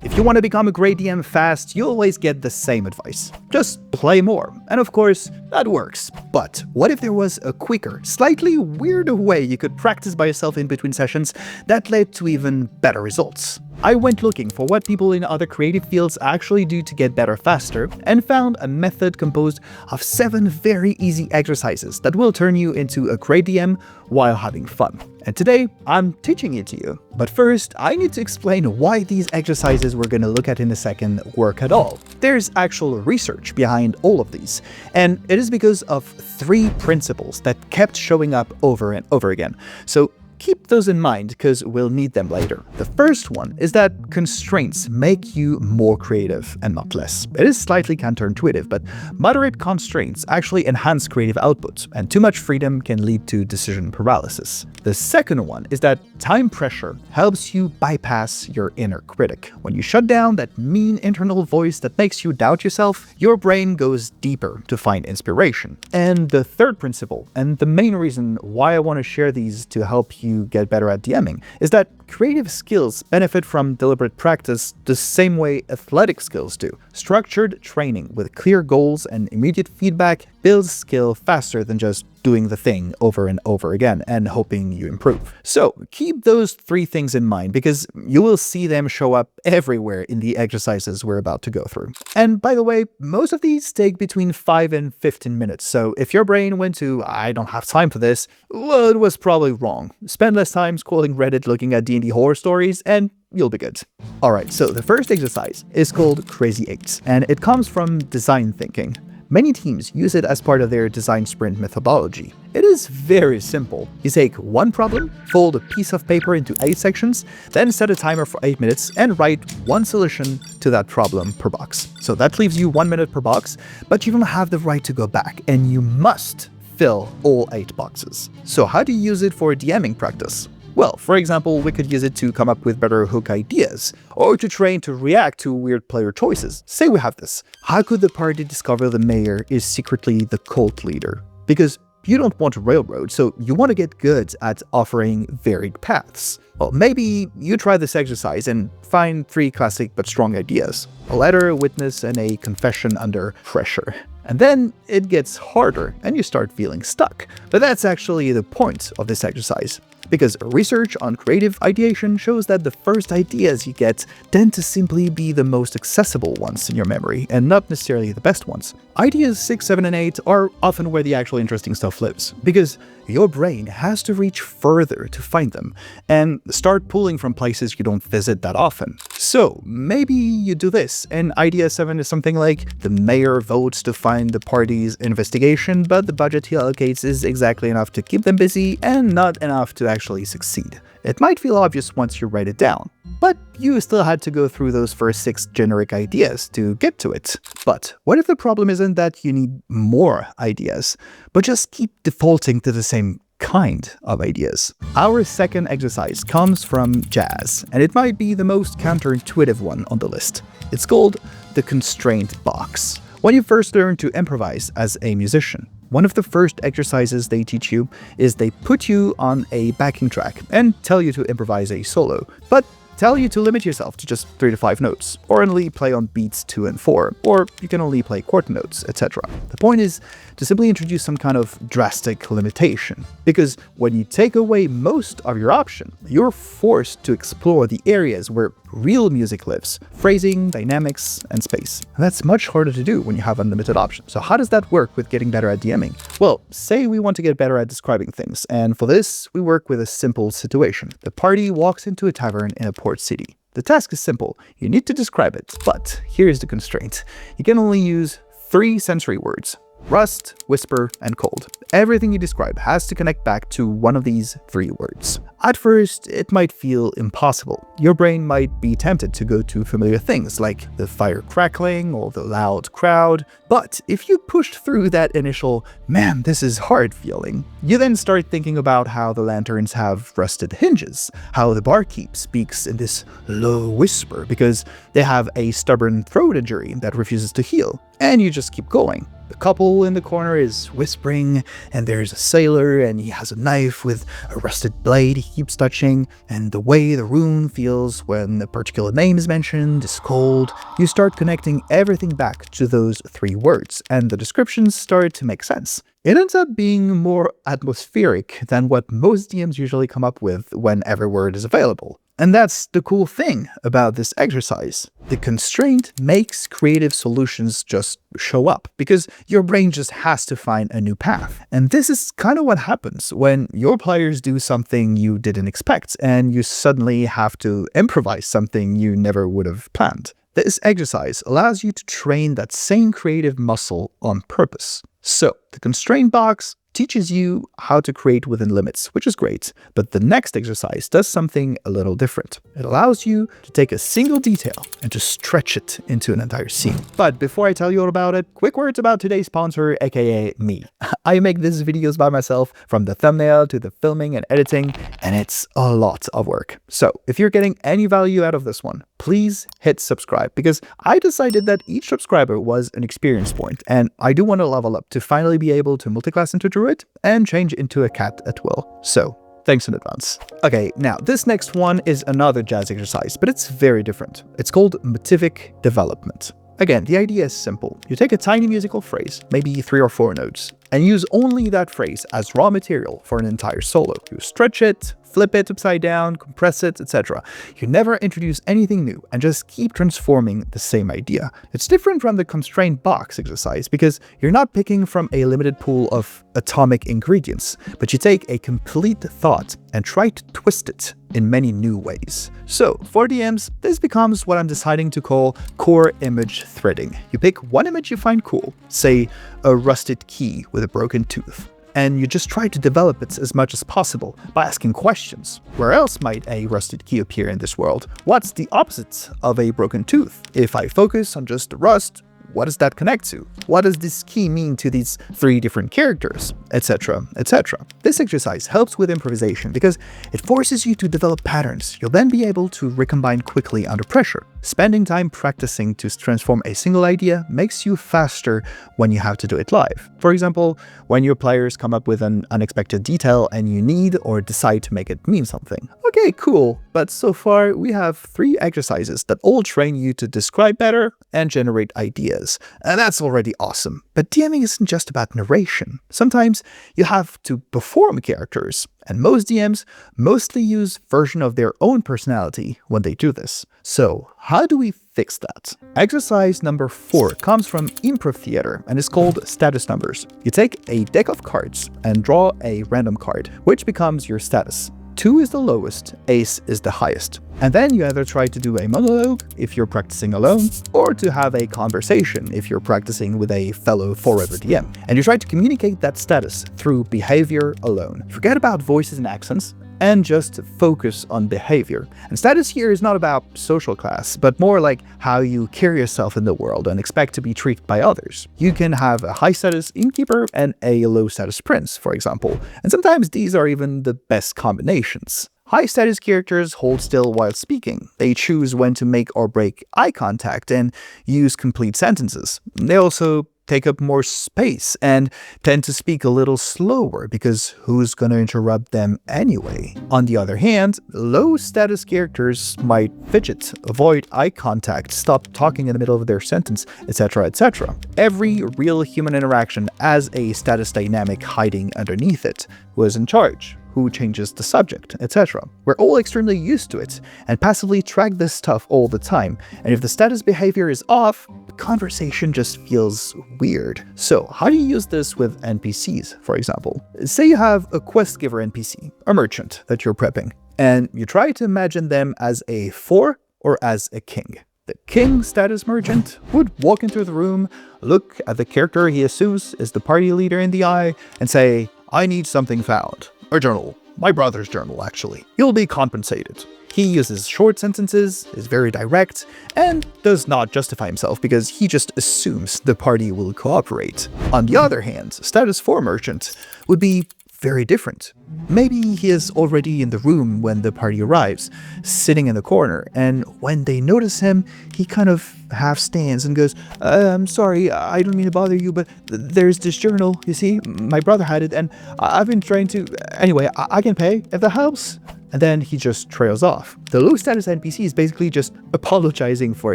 If you want to become a great DM fast, you always get the same advice. Just play more. And of course, that works. But what if there was a quicker, slightly weirder way you could practice by yourself in between sessions that led to even better results? I went looking for what people in other creative fields actually do to get better faster and found a method composed of 7 very easy exercises that will turn you into a great DM while having fun. And today, I'm teaching it to you. But first, I need to explain why these exercises we're going to look at in a second work at all. There's actual research behind all of these, and it is because of 3 principles that kept showing up over and over again. So keep those in mind because we'll need them later. The first one is that constraints make you more creative and not less. It is slightly counterintuitive, but moderate constraints actually enhance creative output, and too much freedom can lead to decision paralysis. The second one is that time pressure helps you bypass your inner critic. When you shut down that mean internal voice that makes you doubt yourself, your brain goes deeper to find inspiration. And the third principle, and the main reason why I want to share these to help you get better at DMing, is that creative skills benefit from deliberate practice the same way athletic skills do. Structured training with clear goals and immediate feedback builds skill faster than just doing the thing over and over again and hoping you improve. So keep those 3 things in mind because you will see them show up everywhere in the exercises we're about to go through. And by the way, most of these take between 5 and 15 minutes. So if your brain went to, I don't have time for this, well, it was probably wrong. Spend less time scrolling Reddit looking at D&D horror stories and you'll be good. Alright, so the first exercise is called Crazy 8, and it comes from design thinking. Many teams use it as part of their design sprint methodology. It is very simple. You take one problem, fold a piece of paper into 8 sections, then set a timer for 8 minutes and write one solution to that problem per box. So that leaves you 1 minute per box, but you don't have the right to go back, and you must fill all 8 boxes. So how do you use it for DMing practice? Well, for example, we could use it to come up with better hook ideas, or to train to react to weird player choices. Say we have this. How could the party discover the mayor is secretly the cult leader? Because you don't want to railroad, so you want to get good at offering varied paths. Well, maybe you try this exercise and find 3 classic but strong ideas. A letter, a witness, and a confession under pressure. And then it gets harder and you start feeling stuck. But that's actually the point of this exercise. Because research on creative ideation shows that the first ideas you get tend to simply be the most accessible ones in your memory, and not necessarily the best ones. Ideas 6, 7, and 8 are often where the actual interesting stuff lives, because your brain has to reach further to find them, and start pulling from places you don't visit that often. So maybe you do this, and idea 7 is something like, the mayor votes to find the party's investigation, but the budget he allocates is exactly enough to keep them busy, and not enough to actually succeed. It might feel obvious once you write it down, but you still had to go through those first 6 generic ideas to get to it. But what if the problem isn't that you need more ideas, but just keep defaulting to the same kind of ideas? Our second exercise comes from jazz, and it might be the most counterintuitive one on the list. It's called the constraint box. When you first learn to improvise as a musician, one of the first exercises they teach you is they put you on a backing track and tell you to improvise a solo, but tell you to limit yourself to just 3 to 5 notes, or only play on beats 2 and 4, or you can only play quarter notes, etc. The point is to simply introduce some kind of drastic limitation, because when you take away most of your option, you're forced to explore the areas where real music lives: phrasing, dynamics, and space. And that's much harder to do when you have unlimited options. So how does that work with getting better at DMing? Well, say we want to get better at describing things, and for this, we work with a simple situation. The party walks into a tavern in a port city. The task is simple. You need to describe it, but here's the constraint. You can only use 3 sensory words: rust, whisper, and cold. Everything you describe has to connect back to one of these 3 words. At first, it might feel impossible. Your brain might be tempted to go to familiar things like the fire crackling or the loud crowd. But if you pushed through that initial, man, this is hard feeling, you then start thinking about how the lanterns have rusted hinges, how the barkeep speaks in this low whisper because they have a stubborn throat injury that refuses to heal, and you just keep going. The couple in the corner is whispering, and there's a sailor and he has a knife with a rusted blade he keeps touching, and the way the room feels when a particular name is mentioned is cold. You start connecting everything back to those 3 words, and the descriptions start to make sense. It ends up being more atmospheric than what most DMs usually come up with when every word is available. And that's the cool thing about this exercise. The constraint makes creative solutions just show up, because your brain just has to find a new path. And this is kind of what happens when your players do something you didn't expect, and you suddenly have to improvise something you never would have planned. This exercise allows you to train that same creative muscle on purpose. So, the constraint box teaches you how to create within limits, which is great, but the next exercise does something a little different. It allows you to take a single detail and to stretch it into an entire scene. But before I tell you all about it, quick words about today's sponsor, aka me. I make these videos by myself, from the thumbnail to the filming and editing, and it's a lot of work. So if you're getting any value out of this one, please hit subscribe, because I decided that each subscriber was an experience point, and I do want to level up to finally be able to multiclass into Druid and change into a cat at will. So thanks in advance. Okay, now this next one is another jazz exercise, but it's very different. It's called motivic development. Again, the idea is simple. You take a tiny musical phrase, maybe 3 or 4 notes, and use only that phrase as raw material for an entire solo. You stretch it, flip it upside down, compress it, etc. You never introduce anything new and just keep transforming the same idea. It's different from the constraint box exercise because you're not picking from a limited pool of atomic ingredients, but you take a complete thought and try to twist it in many new ways. So for DMs, this becomes what I'm deciding to call core image threading. You pick one image you find cool, say a rusted key with a broken tooth, and you just try to develop it as much as possible by asking questions. Where else might a rusted key appear in this world? What's the opposite of a broken tooth? If I focus on just the rust, what does that connect to? What does this key mean to these 3 different characters? Etc, etc. This exercise helps with improvisation because it forces you to develop patterns you'll then be able to recombine quickly under pressure. Spending time practicing to transform a single idea makes you faster when you have to do it live. For example, when your players come up with an unexpected detail and you need or decide to make it mean something. Okay, cool, but so far we have 3 exercises that all train you to describe better and generate ideas. And that's already awesome. But DMing isn't just about narration. Sometimes you have to perform characters, and most DMs mostly use version of their own personality when they do this. So how do we fix that? Exercise number 4 comes from improv theater and is called status numbers. You take a deck of cards and draw a random card, which becomes your status. 2 is the lowest, ace is the highest. And then you either try to do a monologue if you're practicing alone, or to have a conversation if you're practicing with a fellow forever DM. And you try to communicate that status through behavior alone. Forget about voices and accents, and just focus on behavior. And status here is not about social class, but more like how you carry yourself in the world and expect to be treated by others. You can have a high status innkeeper and a low status prince, for example, and sometimes these are even the best combinations. High status characters hold still while speaking. They choose when to make or break eye contact and use complete sentences. They also take up more space and tend to speak a little slower because who's going to interrupt them anyway? On the other hand, low status characters might fidget, avoid eye contact, stop talking in the middle of their sentence, etc, etc. Every real human interaction has a status dynamic hiding underneath it. Who is in charge? Who changes the subject, etc. We're all extremely used to it and passively track this stuff all the time, and if the status behavior is off, the conversation just feels weird. So how do you use this with NPCs, for example? Say you have a quest giver NPC, a merchant that you're prepping, and you try to imagine them as a 4 or as a king. The king status merchant would walk into the room, look at the character he assumes is the party leader in the eye, and say, "I need something found." A journal. My brother's journal, actually. He'll be compensated. He uses short sentences, is very direct, and does not justify himself because he just assumes the party will cooperate. On the other hand, status 4 merchant would be very different. Maybe he is already in the room when the party arrives, sitting in the corner, and when they notice him, he kind of half stands and goes, I'm sorry, I don't mean to bother you, but there's this journal, you see, my brother had it, and I've been trying to, anyway, I can pay, if that helps. And then he just trails off. The low status NPC is basically just apologizing for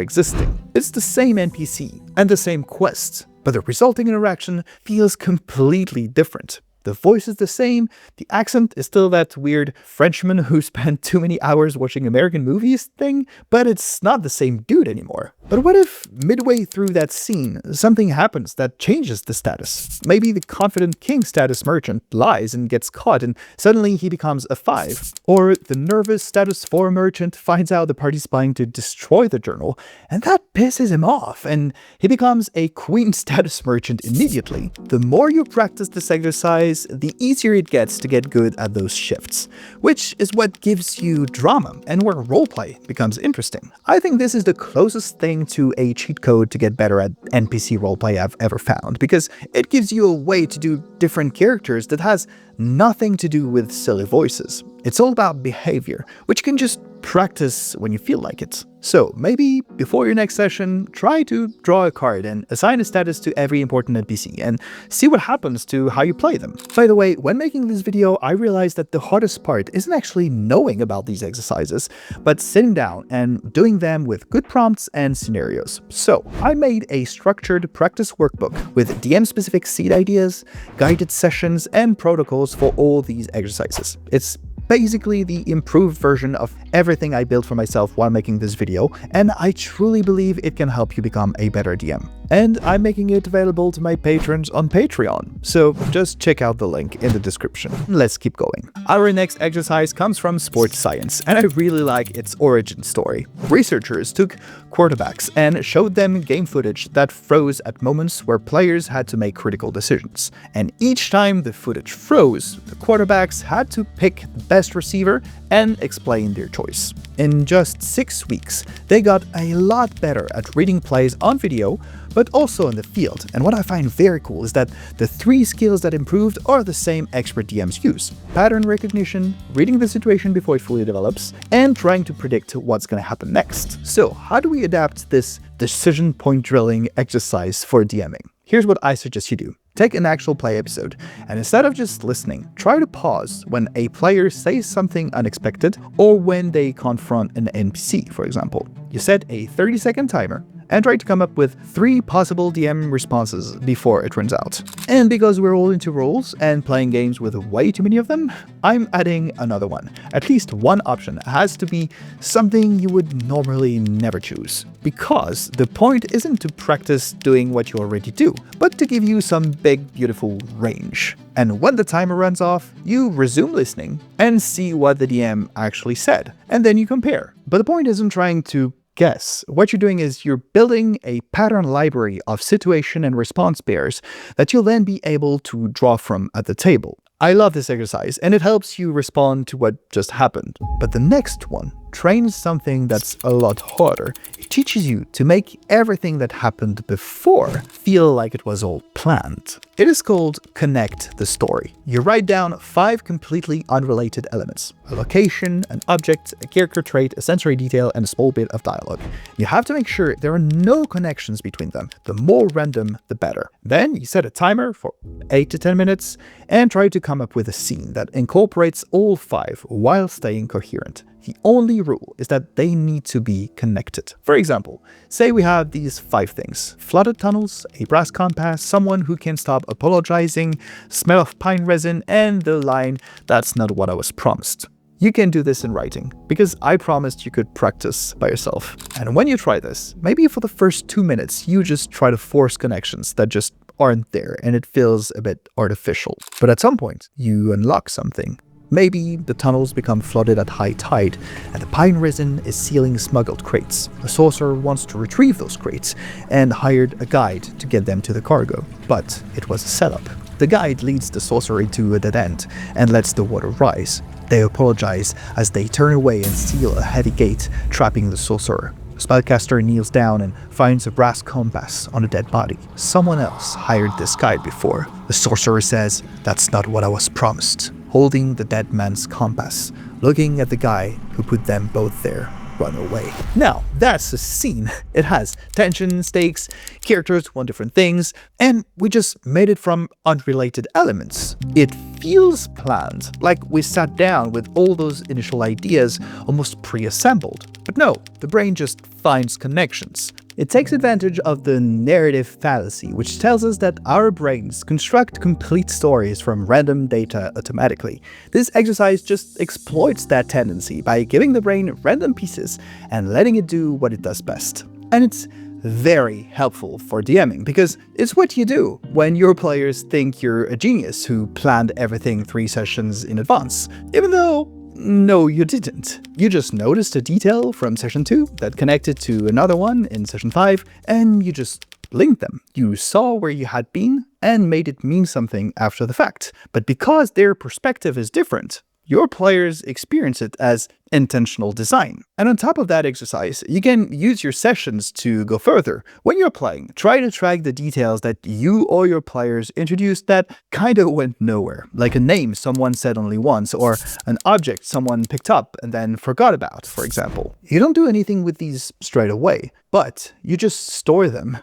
existing. It's the same NPC and the same quest, but the resulting interaction feels completely different. The voice is the same, the accent is still that weird Frenchman who spent too many hours watching American movies thing, but it's not the same dude anymore. But what if midway through that scene, something happens that changes the status? Maybe the confident king status merchant lies and gets caught and suddenly he becomes a 5. Or the nervous status 4 merchant finds out the party's planning to destroy the journal, and that pisses him off, and he becomes a queen status merchant immediately. The more you practice this exercise, the easier it gets to get good at those shifts, which is what gives you drama and where roleplay becomes interesting. I think this is the closest thing to a cheat code to get better at NPC roleplay I've ever found, because it gives you a way to do different characters that has nothing to do with silly voices. It's all about behavior, which you can just practice when you feel like it. So maybe before your next session, try to draw a card and assign a status to every important NPC and see what happens to how you play them. By the way, when making this video, I realized that the hardest part isn't actually knowing about these exercises, but sitting down and doing them with good prompts and scenarios. So I made a structured practice workbook with DM-specific seed ideas, guided sessions, and protocols for all these exercises. It's basically the improved version of everything I built for myself while making this video, and I truly believe it can help you become a better DM. And I'm making it available to my patrons on Patreon, so just check out the link in the description. Let's keep going. Our next exercise comes from sports science, and I really like its origin story. Researchers took quarterbacks and showed them game footage that froze at moments where players had to make critical decisions. And each time the footage froze, the quarterbacks had to pick the best receiver and explain their choice. In just 6 weeks, they got a lot better at reading plays on video, but also in the field. And what I find very cool is that the 3 skills that improved are the same expert DMs use: pattern recognition, reading the situation before it fully develops, and trying to predict what's going to happen next. So how do we adapt this decision point drilling exercise for DMing? Here's what I suggest you do. Take an actual play episode, and instead of just listening, try to pause when a player says something unexpected or when they confront an NPC, for example. You set a 30-second timer and try to come up with 3 possible DM responses before it runs out. And because we're all into roles and playing games with way too many of them, I'm adding another one. At least one option has to be something you would normally never choose. Because the point isn't to practice doing what you already do, but to give you some big, beautiful range. And when the timer runs off, you resume listening and see what the DM actually said, and then you compare. But the point isn't trying to guess. What you're doing is you're building a pattern library of situation and response pairs that you'll then be able to draw from at the table. I love this exercise, and it helps you respond to what just happened. But the next one trains something that's a lot harder. It teaches you to make everything that happened before feel like it was all planned. It is called Connect the Story. You write down 5 completely unrelated elements: a location, an object, a character trait, a sensory detail, and a small bit of dialogue. You have to make sure there are no connections between them. The more random, the better. Then you set a timer for 8 to 10 minutes and try to come up with a scene that incorporates all 5 while staying coherent. The only rule is that they need to be connected. For example, say we have these 5 things: flooded tunnels, a brass compass, someone who can stop apologizing, smell of pine resin, and the line, "That's not what I was promised." You can do this in writing, because I promised you could practice by yourself. And when you try this, maybe for the first 2 minutes, you just try to force connections that just aren't there, and it feels a bit artificial. But at some point, you unlock something. Maybe the tunnels become flooded at high tide, and the pine resin is sealing smuggled crates. The sorcerer wants to retrieve those crates, and hired a guide to get them to the cargo. But it was a setup. The guide leads the sorcerer into a dead end, and lets the water rise. They apologize as they turn away and seal a heavy gate, trapping the sorcerer. Spellcaster kneels down and finds a brass compass on a dead body. Someone else hired this guide before. The sorcerer says, "That's not what I was promised," holding the dead man's compass, looking at the guy who put them both there. Run away. Now, that's a scene. It has tension, stakes, characters want different things, and we just made it from unrelated elements. It feels planned, like we sat down with all those initial ideas almost pre-assembled. But no, the brain just finds connections. It takes advantage of the narrative fallacy, which tells us that our brains construct complete stories from random data automatically. This exercise just exploits that tendency by giving the brain random pieces and letting it do what it does best. And it's very helpful for DMing, because it's what you do when your players think you're a genius who planned everything 3 sessions in advance, even though no, you didn't. You just noticed a detail from session 2 that connected to another one in session 5, and you just linked them. You saw where you had been and made it mean something after the fact. But because their perspective is different, your players experience it as intentional design. And on top of that exercise, you can use your sessions to go further. When you're playing, try to track the details that you or your players introduced that kinda went nowhere, like a name someone said only once, or an object someone picked up and then forgot about, for example. You don't do anything with these straight away, but you just store them,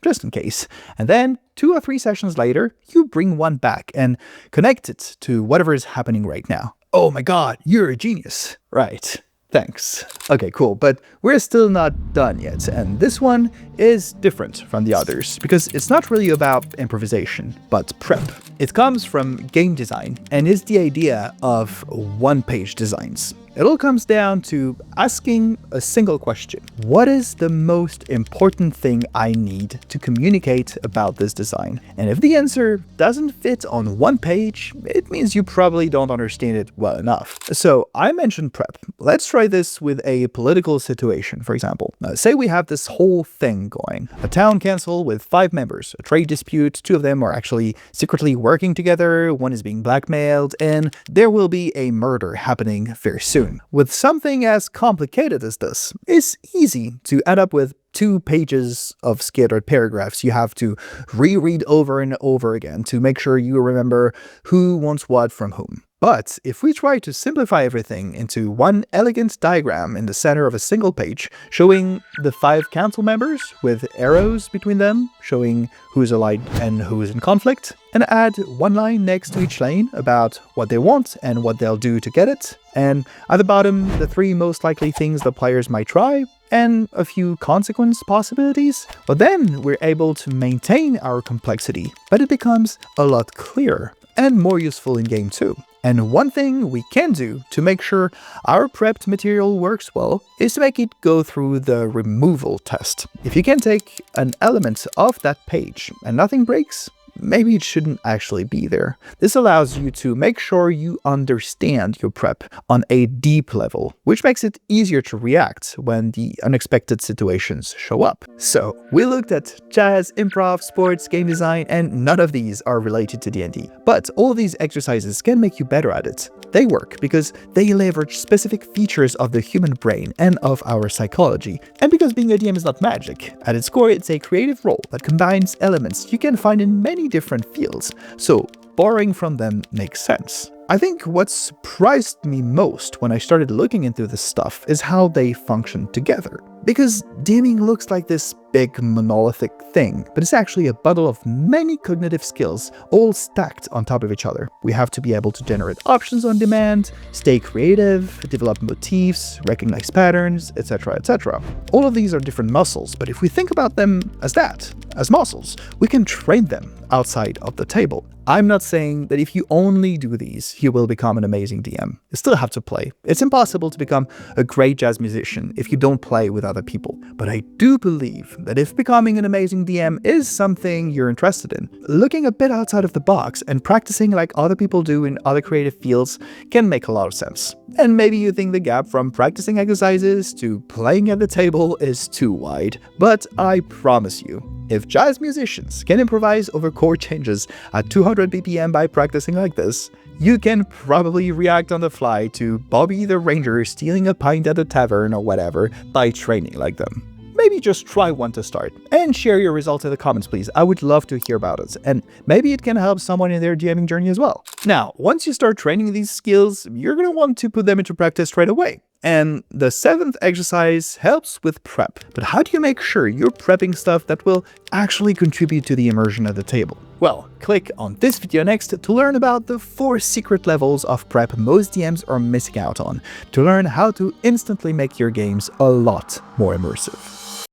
just in case. And then 2 or 3 sessions later, you bring one back and connect it to whatever is happening right now. Oh my god, you're a genius. Right. Thanks. Okay, cool, but we're still not done yet, and this one is different from the others, because it's not really about improvisation, but prep. It comes from game design, and is the idea of one-page designs. It all comes down to asking a single question. What is the most important thing I need to communicate about this design? And if the answer doesn't fit on one page, it means you probably don't understand it well enough. So I mentioned prep. Let's try this with a political situation, for example. Say we have this whole thing going. A town council with 5 members, a trade dispute, 2 of them are actually secretly working together, one is being blackmailed, and there will be a murder happening very soon. With something as complicated as this, it's easy to end up with 2 pages of scattered paragraphs you have to reread over and over again to make sure you remember who wants what from whom. But if we try to simplify everything into one elegant diagram in the center of a single page, showing the 5 council members with arrows between them, showing who's allied and who's in conflict, and add one line next to each lane about what they want and what they'll do to get it, and at the bottom, the 3 most likely things the players might try, and a few consequence possibilities, well then we're able to maintain our complexity, but it becomes a lot clearer and more useful in game too. And one thing we can do to make sure our prepped material works well is to make it go through the removal test. If you can take an element off that page and nothing breaks, maybe it shouldn't actually be there. This allows you to make sure you understand your prep on a deep level, which makes it easier to react when the unexpected situations show up. So we looked at jazz, improv, sports, game design, and none of these are related to D&D. But all of these exercises can make you better at it. They work because they leverage specific features of the human brain and of our psychology. And because being a DM is not magic, at its core it's a creative role that combines elements you can find in many different fields, so borrowing from them makes sense. I think what surprised me most when I started looking into this stuff is how they function together. Because DMing looks like this big monolithic thing, but it's actually a bundle of many cognitive skills all stacked on top of each other. We have to be able to generate options on demand, stay creative, develop motifs, recognize patterns, etc., etc. All of these are different muscles, but if we think about them as that, as muscles, we can train them outside of the table. I'm not saying that if you only do these, you will become an amazing DM. You still have to play. It's impossible to become a great jazz musician if you don't play with other people. But I do believe that if becoming an amazing DM is something you're interested in, looking a bit outside of the box and practicing like other people do in other creative fields can make a lot of sense. And maybe you think the gap from practicing exercises to playing at the table is too wide. But I promise you, if jazz musicians can improvise over chord changes at 200 BPM by practicing like this, you can probably react on the fly to Bobby the Ranger stealing a pint at a tavern or whatever by training like them. Maybe just try one to start, and share your results in the comments please. I would love to hear about it, and maybe it can help someone in their DMing journey as well. Now, once you start training these skills, you're gonna want to put them into practice right away. And the 7th exercise helps with prep. But how do you make sure you're prepping stuff that will actually contribute to the immersion at the table? Well, click on this video next to learn about the 4 secret levels of prep most DMs are missing out on, to learn how to instantly make your games a lot more immersive.